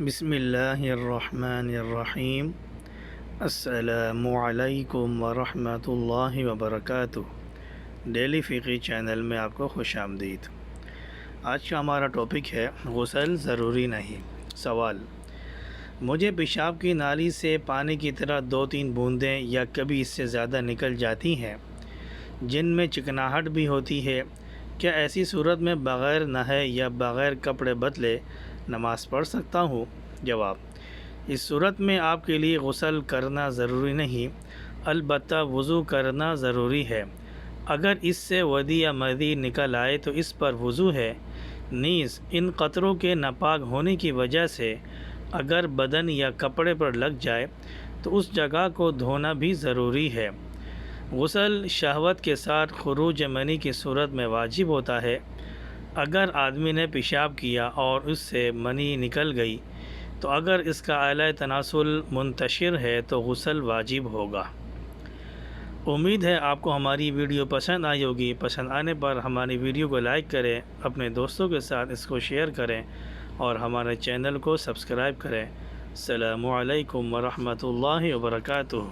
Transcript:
بسم اللہ الرحمن الرحیم۔ السلام علیکم ورحمۃ اللہ وبرکاتہ۔ ڈیلی فقی چینل میں آپ کو خوش آمدید۔ آج کا ہمارا ٹاپک ہے غسل ضروری نہیں۔ سوال: مجھے پیشاب کی نالی سے پانی کی طرح 2-3 بوندیں یا کبھی اس سے زیادہ نکل جاتی ہیں جن میں چکناہٹ بھی ہوتی ہے، کیا ایسی صورت میں بغیر نہائے یا بغیر کپڑے بدلے نماز پڑھ سکتا ہوں؟ جواب: اس صورت میں آپ کے لیے غسل کرنا ضروری نہیں، البتہ وضو کرنا ضروری ہے۔ اگر اس سے ودی یا مدی نکل آئے تو اس پر وضو ہے، نیز ان قطروں کے ناپاک ہونے کی وجہ سے اگر بدن یا کپڑے پر لگ جائے تو اس جگہ کو دھونا بھی ضروری ہے۔ غسل شہوت کے ساتھ خروج منی کی صورت میں واجب ہوتا ہے۔ اگر آدمی نے پیشاب کیا اور اس سے منی نکل گئی تو اگر اس کا اعلی تناسل منتشر ہے تو غسل واجب ہوگا۔ امید ہے آپ کو ہماری ویڈیو پسند آئی ہوگی۔ پسند آنے پر ہماری ویڈیو کو لائک کریں، اپنے دوستوں کے ساتھ اس کو شیئر کریں اور ہمارے چینل کو سبسکرائب کریں۔ السلام علیکم ورحمۃ اللہ وبرکاتہ۔